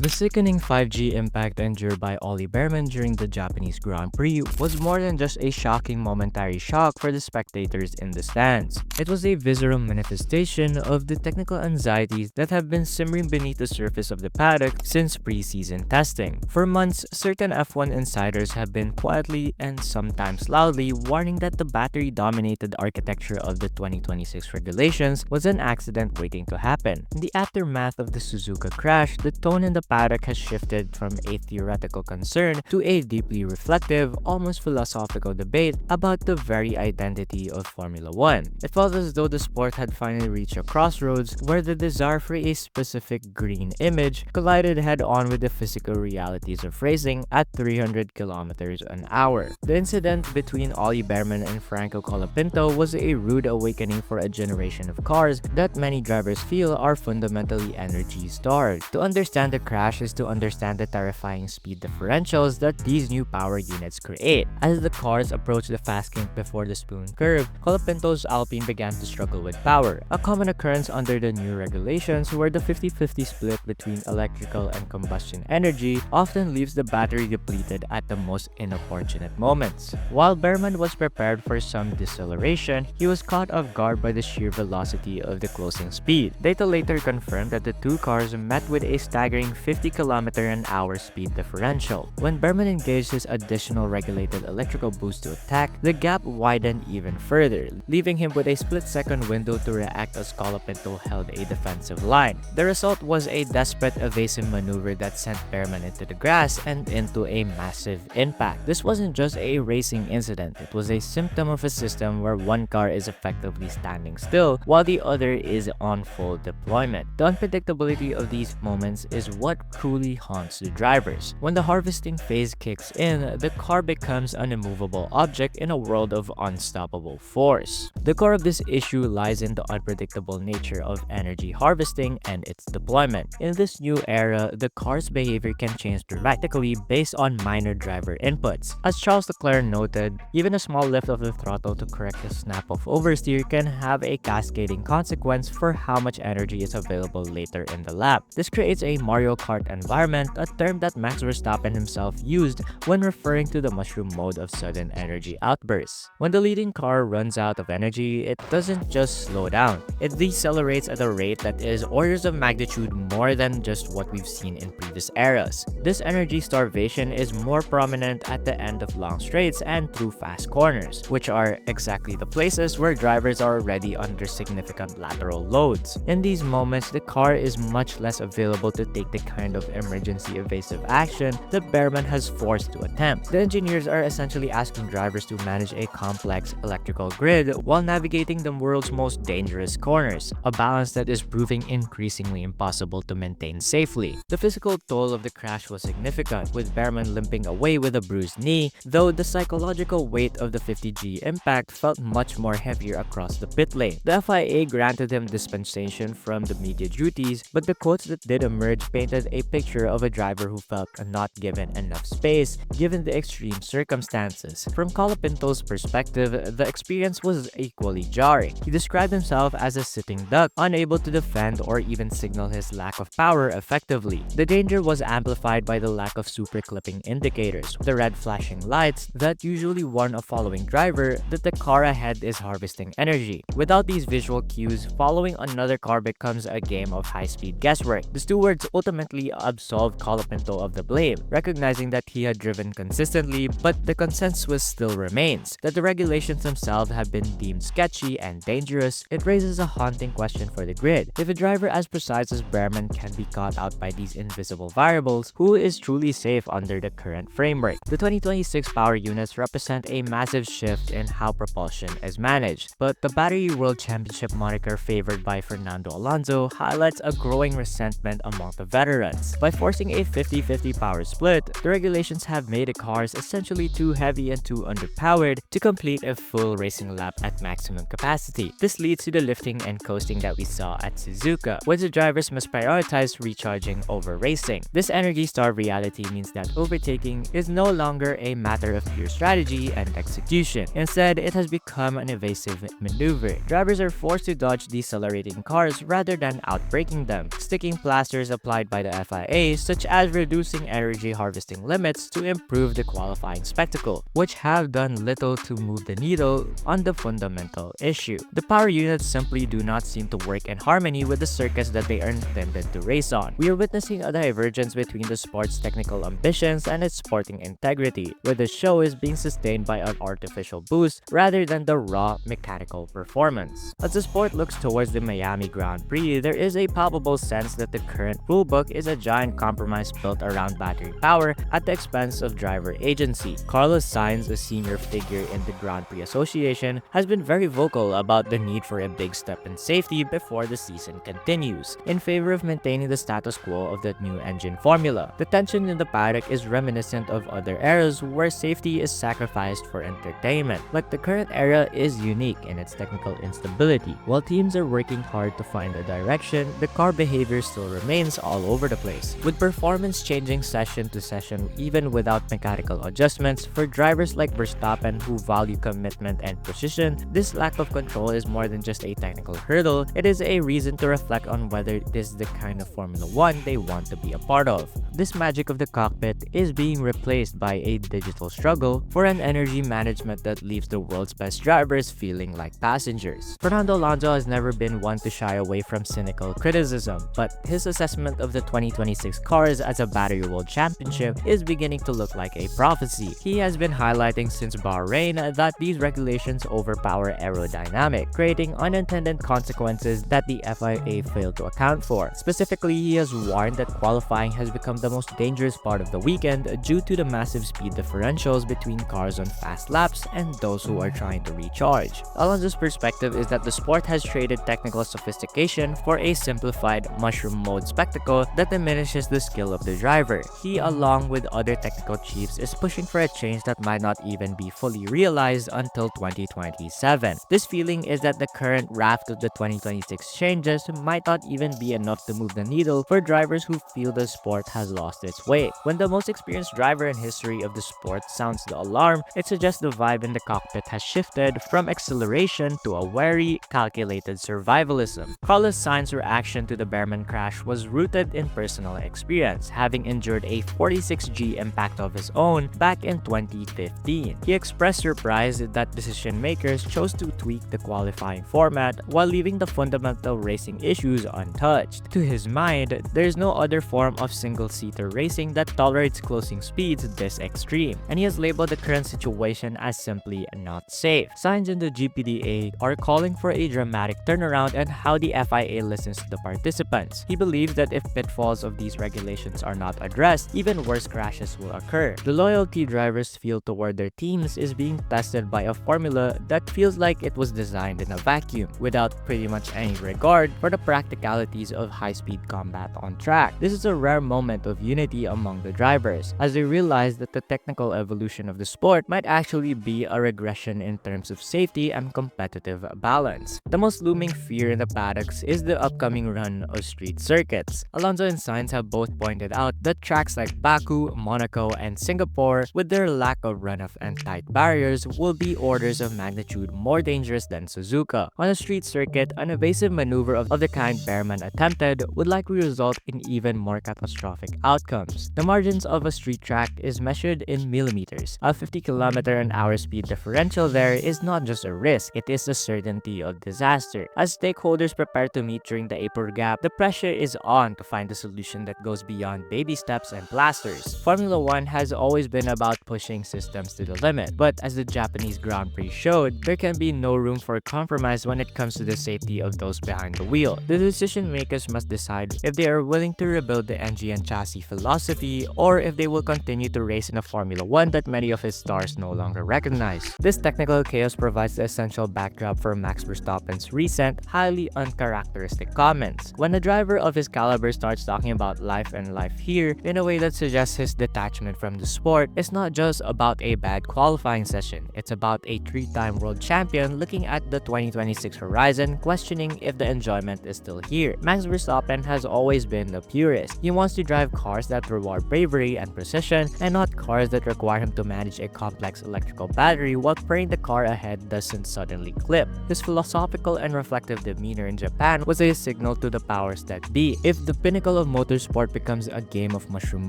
The sickening 5G impact endured by Ollie Bearman during the Japanese Grand Prix was more than just a shocking momentary shock for the spectators in the stands. It was a visceral manifestation of the technical anxieties that have been simmering beneath the surface of the paddock since pre-season testing. For months, certain F1 insiders have been quietly and sometimes loudly warning that the battery-dominated architecture of the 2026 regulations was an accident waiting to happen. In the aftermath of the Suzuka crash, the tone in the paddock has shifted from a theoretical concern to a deeply reflective, almost philosophical debate about the very identity of Formula One. It felt as though the sport had finally reached a crossroads where the desire for a specific green image collided head-on with the physical realities of racing at 300 kilometers an hour. The incident between Ollie Bearman and Franco Colapinto was a rude awakening for a generation of cars that many drivers feel are fundamentally energy-starved. To understand the crash is to understand the terrifying speed differentials that these new power units create. As the cars approached the fast kink before the spoon curve, Colapinto's Alpine began to struggle with power, a common occurrence under the new regulations where the 50-50 split between electrical and combustion energy often leaves the battery depleted at the most inopportune moments. While Bearman was prepared for some deceleration, he was caught off guard by the sheer velocity of the closing speed. Data later confirmed that the two cars met with a staggering 50 km/h speed differential. When Bearman engaged his additional regulated electrical boost to attack, the gap widened even further, leaving him with a split-second window to react as Colapinto held a defensive line. The result was a desperate evasive maneuver that sent Bearman into the grass and into a massive impact. This wasn't just a racing incident, it was a symptom of a system where one car is effectively standing still while the other is on full deployment. The unpredictability of these moments is what truly haunts the drivers. When the harvesting phase kicks in, the car becomes an immovable object in a world of unstoppable force. The core of this issue lies in the unpredictable nature of energy harvesting and its deployment. In this new era, the car's behavior can change dramatically based on minor driver inputs. As Charles Leclerc noted, even a small lift of the throttle to correct a snap of oversteer can have a cascading consequence for how much energy is available later in the lap. This creates a Mario Kart environment, a term that Max Verstappen himself used when referring to the mushroom mode of sudden energy outbursts. When the leading car runs out of energy, it doesn't just slow down. It decelerates at a rate that is orders of magnitude more than just what we've seen in previous eras. This energy starvation is more prominent at the end of long straights and through fast corners, which are exactly the places where drivers are already under significant lateral loads. In these moments, the car is much less available to take the kind of emergency evasive action that Bearman has forced to attempt. The engineers are essentially asking drivers to manage a complex electrical grid while navigating the world's most dangerous corners, a balance that is proving increasingly impossible to maintain safely. The physical toll of the crash was significant, with Bearman limping away with a bruised knee, though the psychological weight of the 50G impact felt much more heavier across the pit lane. The FIA granted him dispensation from the media duties, but the quotes that did emerge painted a picture of a driver who felt not given enough space given the extreme circumstances. From Colapinto's perspective, the experience was equally jarring. He described himself as a sitting duck, unable to defend or even signal his lack of power effectively. The danger was amplified by the lack of super clipping indicators, the red flashing lights that usually warn a following driver that the car ahead is harvesting energy. Without these visual cues, following another car becomes a game of high-speed guesswork. The stewards ultimately absolved Colapinto of the blame, recognizing that he had driven consistently, but the consensus still remains that the regulations themselves have been deemed sketchy and dangerous. It raises a haunting question for the grid. If a driver as precise as Bearman can be caught out by these invisible variables, who is truly safe under the current framework? The 2026 power units represent a massive shift in how propulsion is managed, but the Battery World Championship moniker favored by Fernando Alonso highlights a growing resentment among the veterans. By forcing a 50-50 power split, the regulations have made the cars essentially too heavy and too underpowered to complete a full racing lap at maximum capacity. This leads to the lifting and coasting that we saw at Suzuka, where the drivers must prioritize recharging over racing. This energy-starved reality means that overtaking is no longer a matter of pure strategy and execution. Instead, it has become an evasive maneuver. Drivers are forced to dodge decelerating cars rather than outbraking them. Sticking plasters applied by the the FIA, such as reducing energy harvesting limits to improve the qualifying spectacle, which have done little to move the needle on the fundamental issue. The power units simply do not seem to work in harmony with the circuits that they are intended to race on. We are witnessing a divergence between the sport's technical ambitions and its sporting integrity, where the show is being sustained by an artificial boost rather than the raw mechanical performance. As the sport looks towards the Miami Grand Prix, there is a palpable sense that the current rulebook is a giant compromise built around battery power at the expense of driver agency. Carlos Sainz, a senior figure in the Grand Prix Association, has been very vocal about the need for a big step in safety before the season continues, in favor of maintaining the status quo of the new engine formula. The tension in the paddock is reminiscent of other eras where safety is sacrificed for entertainment, but the current era is unique in its technical instability. While teams are working hard to find a direction, the car behavior still remains all over the place, with performance changing session to session even without mechanical adjustments. For drivers like Verstappen who value commitment and precision, this lack of control is more than just a technical hurdle. It is a reason to reflect on whether this is the kind of Formula 1 they want to be a part of. This magic of the cockpit is being replaced by a digital struggle for an energy management that leaves the world's best drivers feeling like passengers. Fernando Alonso has never been one to shy away from cynical criticism, but his assessment of the 2026 cars as a battery world championship is beginning to look like a prophecy. He has been highlighting since Bahrain that these regulations overpower aerodynamic, creating unintended consequences that the FIA failed to account for. Specifically, he has warned that qualifying has become the most dangerous part of the weekend due to the massive speed differentials between cars on fast laps and those who are trying to recharge. Alonso's perspective is that the sport has traded technical sophistication for a simplified mushroom mode spectacle that diminishes the skill of the driver. He, along with other technical chiefs, is pushing for a change that might not even be fully realized until 2027. This feeling is that the current raft of the 2026 changes might not even be enough to move the needle for drivers who feel the sport has lost its way. When the most experienced driver in history of the sport sounds the alarm, it suggests the vibe in the cockpit has shifted from acceleration to a wary, calculated survivalism. Carlos Sainz's reaction to the Bearman crash was rooted in personal experience, having endured a 46G impact of his own back in 2015. He expressed surprise that decision makers chose to tweak the qualifying format while leaving the fundamental racing issues untouched. To his mind, there is no other form of single-seater racing that tolerates closing speeds this extreme, and he has labeled the current situation as simply not safe. Sainz and the GPDA are calling for a dramatic turnaround and how the FIA listens to the participants. He believes that if pitfalls of these regulations are not addressed, even worse crashes will occur. The loyalty drivers feel toward their teams is being tested by a formula that feels like it was designed in a vacuum, without pretty much any regard for the practicalities of high-speed combat on track. This is a rare moment of unity among the drivers, as they realize that the technical evolution of the sport might actually be a regression in terms of safety and competitive balance. The most looming fear in the paddocks is the upcoming run of street circuits. Alonso and Sainz have both pointed out that tracks like Baku, Monaco, and Singapore, with their lack of runoff and tight barriers, will be orders of magnitude more dangerous than Suzuka. On a street circuit, an evasive maneuver of the kind Bearman attempted would likely result in even more catastrophic outcomes. The margins of a street track is measured in millimeters. A 50km/h speed differential there is not just a risk, it is a certainty of disaster. As stakeholders prepare to meet during the April gap, the pressure is on to find a solution that goes beyond baby steps and plasters. Formula 1 has always been about pushing systems to the limit, but as the Japanese Grand Prix showed, there can be no room for compromise when it comes to the safety of those behind the wheel. The decision makers must decide if they are willing to rebuild the engine and chassis philosophy, or if they will continue to race in a Formula 1 that many of its stars no longer recognize. This technical chaos provides the essential backdrop for Max Verstappen's recent, highly uncharacteristic comments. When a driver of his caliber starts talking about life and life here in a way that suggests his detachment from the sport, it's not just about a bad qualifying session, it's about a three-time world champion looking at the 2026 horizon, questioning if the enjoyment is still here. Max Verstappen has always been the purist. He wants to drive cars that reward bravery and precision, and not cars that require him to manage a complex electrical battery while praying the car ahead doesn't suddenly clip. His philosophical and reflective demeanor in Japan was a signal to the powers that be. If the pinnacle all of motorsport becomes a game of mushroom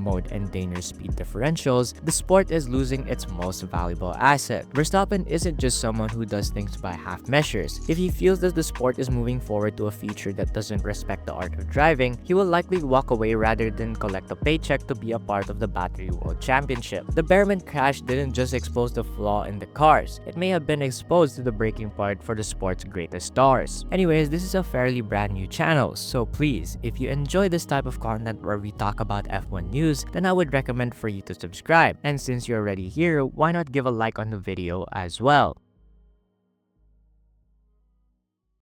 mode and dangerous speed differentials, the sport is losing its most valuable asset. Verstappen isn't just someone who does things by half measures. If he feels that the sport is moving forward to a future that doesn't respect the art of driving, he will likely walk away rather than collect a paycheck to be a part of the Battery World Championship. The Bearman crash didn't just expose the flaw in the cars, it may have been exposed to the breaking point for the sport's greatest stars. Anyways, this is a fairly brand new channel, so please, if you enjoy this type of content where we talk about F1 news, then I would recommend for you to subscribe. And since you're already here, why not give a like on the video as well?